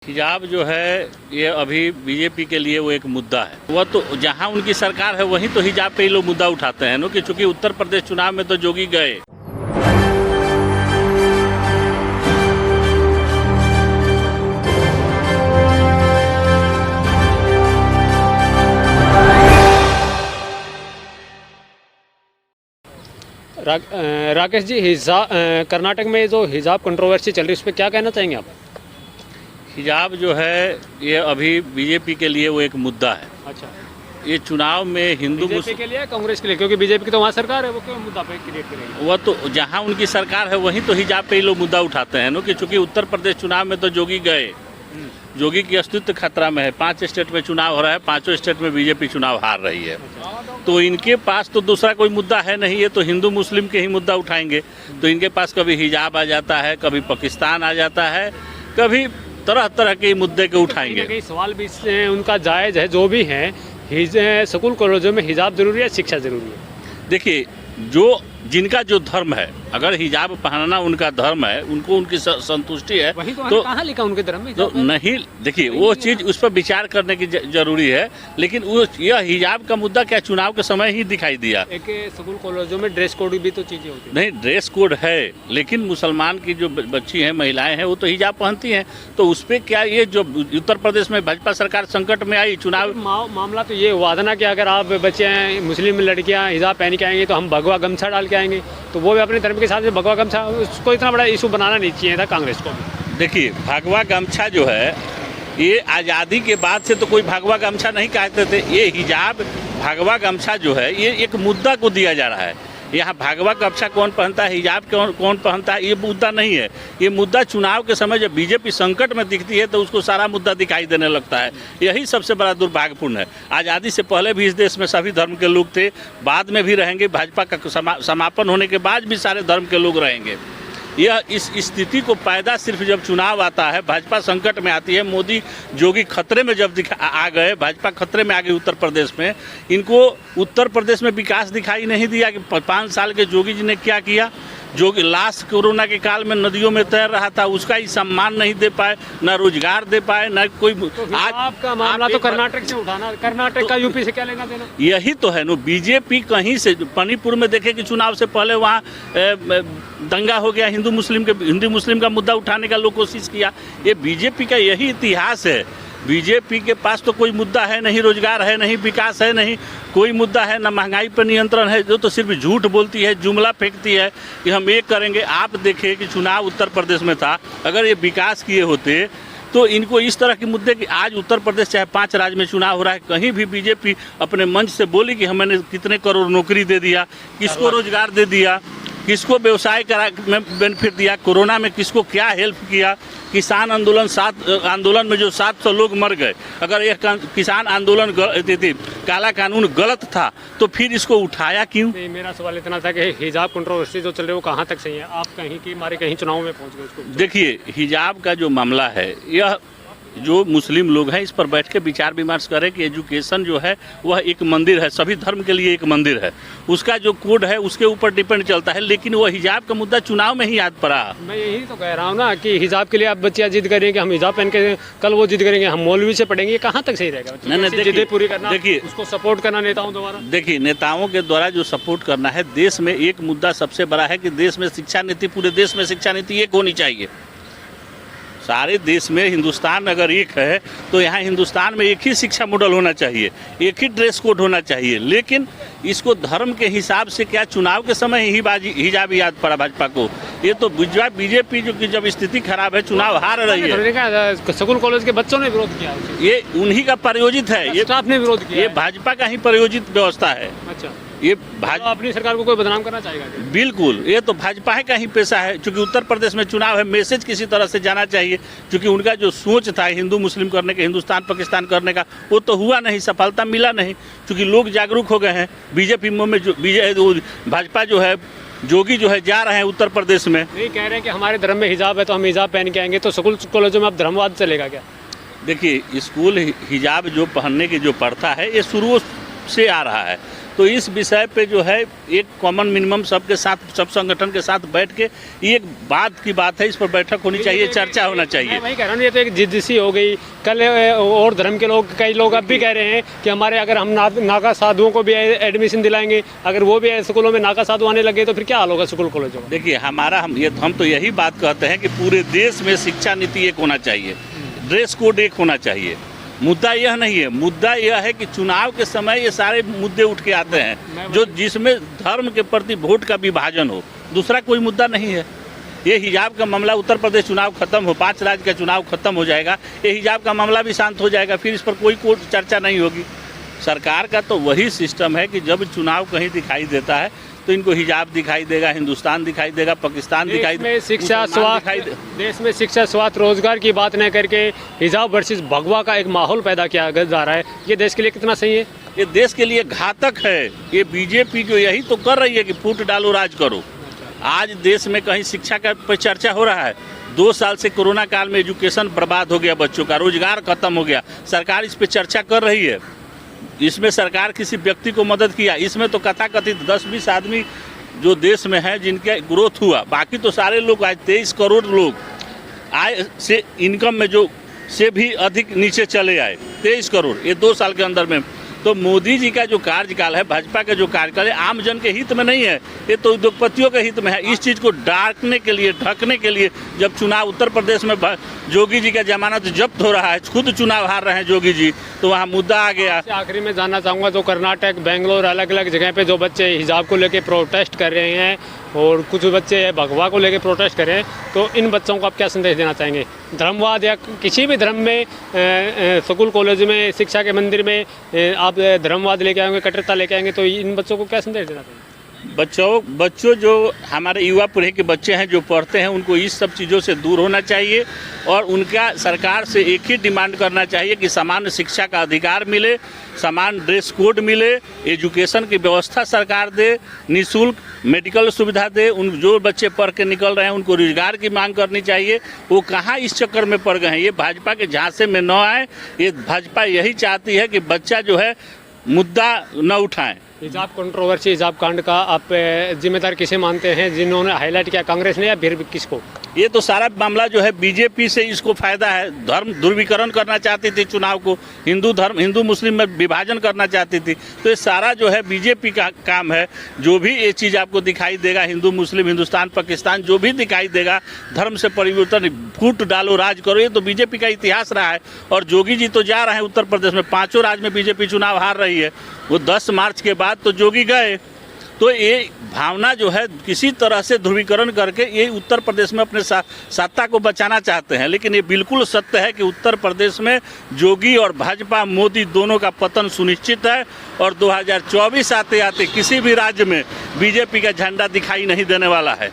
हिजाब जो है ये अभी बीजेपी के लिए वो एक मुद्दा है। वह तो जहां उनकी सरकार है वहीं तो हिजाब पे ही लोग मुद्दा उठाते हैं ना, कि चूंकि उत्तर प्रदेश चुनाव में तो जोगी गए। राकेश जी, कर्नाटक में जो हिजाब कंट्रोवर्सी चल रही है उस पर क्या कहना चाहेंगे आप? हिजाब जो है ये अभी बीजेपी के लिए वो एक मुद्दा है। अच्छा, ये चुनाव में हिंदू बीजेपी के लिए, कांग्रेस के लिए? क्योंकि बीजेपी की तो वहाँ सरकार है, वो क्यों मुद्दा पे क्रिएट करेगी? वह तो जहां उनकी सरकार है वहीं तो हिजाब पे ही लोग मुद्दा उठाते हैं ना, कि चूंकि उत्तर प्रदेश चुनाव में तो जोगी गए। जोगी की अस्तित्व खतरा में है। 5 स्टेट में चुनाव हो रहा है, 5 स्टेट में बीजेपी चुनाव हार रही है। तो इनके पास तो दूसरा कोई मुद्दा है नहीं, ये तो हिंदू मुस्लिम के ही मुद्दा उठाएंगे। तो इनके पास कभी हिजाब आ जाता है, कभी पाकिस्तान आ जाता है, कभी तरह तरह के मुद्दे को उठाएंगे। कई सवाल भी उनका जायज़ है, जो भी है। स्कूल कॉलेजों में हिजाब जरूरी है, शिक्षा जरूरी है? देखिए, जिनका जो धर्म है, अगर हिजाब पहनना उनका धर्म है, उनको उनकी संतुष्टि है, वहीं तो कहाँ लिखा उनके धर्म में? तो नहीं, देखिए वो चीज़ उस पर विचार करने की जरूरी है। लेकिन यह हिजाब का मुद्दा क्या चुनाव के समय ही दिखाई दिया? एक स्कूल कॉलेजों में ड्रेस कोड भी तो चीज़ें होती है। नहीं, ड्रेस कोड है, लेकिन मुसलमान की जो बच्ची हैं, महिलाएं हैं, वो तो हिजाब पहनती हैं। तो उस पर क्या, ये जो उत्तर प्रदेश में भाजपा सरकार संकट में आई, चुनाव मामला तो ये हुआ था ना कि अगर आप बच्चे हैं, मुस्लिम लड़कियां हिजाब पहन के आएंगे तो हम भगवा गमछा डाल के आएंगे, तो वो भी अपने धर्म के साथ भगवा गमछा, उसको इतना बड़ा इशू बनाना नहीं चाहिए था कांग्रेस को। देखिए, भगवा गमछा जो है, ये आज़ादी के बाद से तो कोई भगवा गमछा नहीं कहते थे। ये हिजाब भगवा गमछा जो है, ये एक मुद्दा को दिया जा रहा है। यहाँ भगवा गमछा कौन पहनता है, हिजाब कौन पहनता है, ये मुद्दा नहीं है। ये मुद्दा चुनाव के समय जब बीजेपी संकट में दिखती है तो उसको सारा मुद्दा दिखाई देने लगता है। यही सबसे बड़ा दुर्भाग्यपूर्ण है। आज़ादी से पहले भी इस देश में सभी धर्म के लोग थे, बाद में भी रहेंगे। भाजपा का समापन होने के बाद भी सारे धर्म के लोग रहेंगे। यह इस स्थिति को पैदा सिर्फ जब चुनाव आता है, भाजपा संकट में आती है, मोदी जोगी खतरे में जब आ गए, भाजपा खतरे में आ गई उत्तर प्रदेश में। इनको उत्तर प्रदेश में विकास दिखाई नहीं दिया कि 5 साल के जोगी जी ने क्या किया। जोगी लाश कोरोना के काल में नदियों में तैर रहा था, उसका ही सम्मान नहीं दे पाए, न रोजगार दे पाए, न कोई। तो आपका मामला तो कर्नाटक से उठाना, कर्नाटक का यूपी से क्या लेना देना? यही तो है नो, बीजेपी कहीं से मणिपुर में देखे कि चुनाव से पहले वहाँ दंगा हो गया, हिंदू मुस्लिम का मुद्दा उठाने का लोग कोशिश किया। ये बीजेपी का यही इतिहास है। बीजेपी के पास तो कोई मुद्दा है नहीं, रोजगार है नहीं, विकास है नहीं, कोई मुद्दा है ना, महंगाई पर नियंत्रण है। जो तो सिर्फ झूठ बोलती है, जुमला फेंकती है कि हम ये करेंगे। आप देखें कि चुनाव उत्तर प्रदेश में था, अगर ये विकास किए होते तो इनको इस तरह के मुद्दे कि आज उत्तर प्रदेश चाहे 5 राज्य में चुनाव हो रहा है, कहीं भी बीजेपी अपने मंच से बोली कि हमने कितने करोड़ नौकरी दे दिया, किसको रोजगार दे दिया, किसको व्यवसाय में बेनिफिट दिया, कोरोना में किसको क्या हेल्प किया। किसान आंदोलन में जो 700 लोग मर गए, अगर यह किसान आंदोलन काला कानून गलत था तो फिर इसको उठाया क्यों? नहीं, मेरा सवाल इतना था कि हिजाब कंट्रोवर्सी जो चल रही है वो कहाँ तक सही है? आप कहीं की मारे कहीं चुनाव में पहुँच गए उसको। देखिए, हिजाब का जो मामला है, यह जो मुस्लिम लोग हैं इस पर बैठ के विचार विमर्श करें कि एजुकेशन जो है वह एक मंदिर है, सभी धर्म के लिए एक मंदिर है। उसका जो कोड है उसके ऊपर डिपेंड चलता है, लेकिन वह हिजाब का मुद्दा चुनाव में ही याद पड़ा। मैं यही तो कह रहा हूँ ना कि हिजाब के लिए आप बच्चियाँ जिद करेंगे, हम हिजाब पहन के, कल वो जिद करेंगे हम मौलवी से पढ़ेंगे, कहाँ तक सही रहेगा? नहीं, जिद्दें पूरी करना, देखिए, उसको सपोर्ट करना नेताओं द्वारा। देखिए, नेताओं के द्वारा जो सपोर्ट करना है, देश में एक मुद्दा सबसे बड़ा है कि देश में शिक्षा नीति, पूरे देश में शिक्षा नीति एक होनी चाहिए। सारे देश में हिंदुस्तान अगर एक है तो यहाँ हिंदुस्तान में एक ही शिक्षा मॉडल होना चाहिए, एक ही ड्रेस कोड होना चाहिए। लेकिन इसको धर्म के हिसाब से क्या चुनाव के समय ही हिजाब याद पड़ा भाजपा को? ये तो बीजेपी जो कि जब स्थिति खराब है, चुनाव हार रही है। स्कूल कॉलेज के बच्चों ने विरोध किया, ये उन्हीं का प्रायोजित है, ये स्टाफ ने विरोध किया, ये भाजपा का ही प्रायोजित व्यवस्था है। अच्छा, ये भाजपा अपनी सरकार को कोई बदनाम करना चाहेगा? बिल्कुल, ये तो भाजपा का ही पेशा है। क्योंकि उत्तर प्रदेश में चुनाव है, मैसेज किसी तरह से जाना चाहिए। क्योंकि उनका जो सोच था हिंदू मुस्लिम करने का, हिंदुस्तान पाकिस्तान करने का, वो तो हुआ नहीं, सफलता मिला नहीं। क्योंकि लोग जागरूक हो गए हैं। बीजेपी में जो भाजपा जो है, जोगी जो है जा रहे हैं उत्तर प्रदेश में। नहीं कह रहे हैं कि हमारे धर्म में हिजाब है तो हम हिजाब पहन के आएंगे, तो स्कूल कॉलेजों में अब धर्मवाद चलेगा क्या? देखिए, स्कूल हिजाब जो पहनने की जो प्रथा है, ये शुरू से आ रहा है। तो इस विषय पे जो है एक कॉमन मिनिमम सबके साथ, सब संगठन के साथ बैठ के ये एक बात की बात है, इस पर बैठक होनी चाहिए, चर्चा होना चाहिए। मैं वही कह रहा हूँ, ये तो एक जिद सी हो गई। कल और धर्म के लोग, कई लोग अब भी कह रहे हैं कि हमारे अगर हम नागा साधुओं को भी एडमिशन दिलाएंगे, अगर वो भी स्कूलों में नागा साधु आने लगे तो फिर क्या हाल होगा स्कूल कॉलेजों में। देखिए हम तो यही बात कहते हैं कि पूरे देश में शिक्षा नीति एक होना चाहिए, ड्रेस कोड एक होना चाहिए। मुद्दा यह नहीं है, मुद्दा यह है कि चुनाव के समय ये सारे मुद्दे उठ के आते हैं जो जिसमें धर्म के प्रति वोट का विभाजन हो, दूसरा कोई मुद्दा नहीं है। ये हिजाब का मामला, उत्तर प्रदेश चुनाव खत्म हो, 5 राज्य का चुनाव खत्म हो जाएगा, ये हिजाब का मामला भी शांत हो जाएगा, फिर इस पर कोई चर्चा नहीं होगी। सरकार का तो वही सिस्टम है कि जब चुनाव कहीं दिखाई देता है तो इनको हिजाब दिखाई देगा, हिंदुस्तान दिखाई देगा, पाकिस्तान दिखाई देगा। शिक्षा, स्वास्थ्य, देश में शिक्षा, स्वास्थ्य, रोजगार की बात न करके हिजाब वर्सेस भगवा का एक माहौल पैदा किया जा रहा है। ये देश के लिए कितना सही है? ये देश के लिए घातक है। ये बीजेपी जो यही तो कर रही है कि फूट डालो राज करो। आज देश में कहीं शिक्षा का पर चर्चा हो रहा है? 2 साल से कोरोना काल में एजुकेशन बर्बाद हो गया, बच्चों का रोजगार खत्म हो गया, सरकार इस पर चर्चा कर रही है। इसमें सरकार किसी व्यक्ति को मदद किया? इसमें तो कथाकथित 10-20 आदमी जो देश में है जिनका ग्रोथ हुआ, बाकी तो सारे लोग आज 23 करोड़ लोग आय से इनकम में जो से भी अधिक नीचे चले आए, 23 करोड़ ये 2 साल के अंदर में। तो मोदी जी का जो कार्यकाल है, भाजपा का जो कार्यकाल है, आम जन के हित में नहीं है, ये तो उद्योगपतियों के हित में है। इस चीज़ को ढकने के लिए जब चुनाव उत्तर प्रदेश में जोगी जी का जमानत जब्त हो रहा है, खुद चुनाव हार रहे हैं जोगी जी, तो वहाँ मुद्दा आ गया। आखिरी में जानना चाहूँगा, जो कर्नाटक, बेंगलोर, अलग अलग जगह पे जो बच्चे हिजाब को लेके प्रोटेस्ट कर रहे हैं और कुछ बच्चे भगवा को लेके प्रोटेस्ट कर रहे हैं, तो इन बच्चों को आप क्या संदेश देना चाहेंगे? धर्मवाद या किसी भी धर्म में, स्कूल कॉलेज में, शिक्षा के मंदिर में आप धर्मवाद लेके आएंगे, कट्टरता लेके आएंगे, तो इन बच्चों को क्या संदेश देना चाहेंगे? बच्चों जो हमारे युवा पीढ़ी के बच्चे हैं जो पढ़ते हैं, उनको इस सब चीज़ों से दूर होना चाहिए और उनका सरकार से एक ही डिमांड करना चाहिए कि समान शिक्षा का अधिकार मिले, समान ड्रेस कोड मिले, एजुकेशन की व्यवस्था सरकार दे, निःशुल्क मेडिकल सुविधा दे, उन जो बच्चे पढ़ के निकल रहे हैं उनको रोजगार की मांग करनी चाहिए। वो कहाँ इस चक्कर में पड़ गए हैं? ये भाजपा के झांसे में न आए। ये भाजपा यही चाहती है कि बच्चा जो है मुद्दा न उठाएं। हिजाब कंट्रोवर्सी, हिजाब कांड का आप जिम्मेदार किसे मानते हैं? जिन्होंने हाईलाइट किया, कांग्रेस ने या फिर किसको? ये तो सारा मामला जो है बीजेपी से इसको फायदा है। धर्म ध्रुवीकरण करना चाहती थी, चुनाव को हिंदू मुस्लिम में विभाजन करना चाहती थी, तो ये सारा जो है बीजेपी का काम है। जो भी ये चीज़ आपको दिखाई देगा, हिंदू मुस्लिम, हिंदुस्तान पाकिस्तान, जो भी दिखाई देगा, धर्म से परिवर्तन, फूट डालो राज करो, ये तो बीजेपी का इतिहास रहा है। और जोगी जी तो जा रहे हैं उत्तर प्रदेश में, 5 राज्य में बीजेपी चुनाव हार रही है। वो 10 मार्च के बाद तो जोगी गए। तो ये भावना जो है किसी तरह से ध्रुवीकरण करके ये उत्तर प्रदेश में अपने सत्ता को बचाना चाहते हैं, लेकिन ये बिल्कुल सत्य है कि उत्तर प्रदेश में जोगी और भाजपा मोदी दोनों का पतन सुनिश्चित है और 2024 आते आते किसी भी राज्य में बीजेपी का झंडा दिखाई नहीं देने वाला है।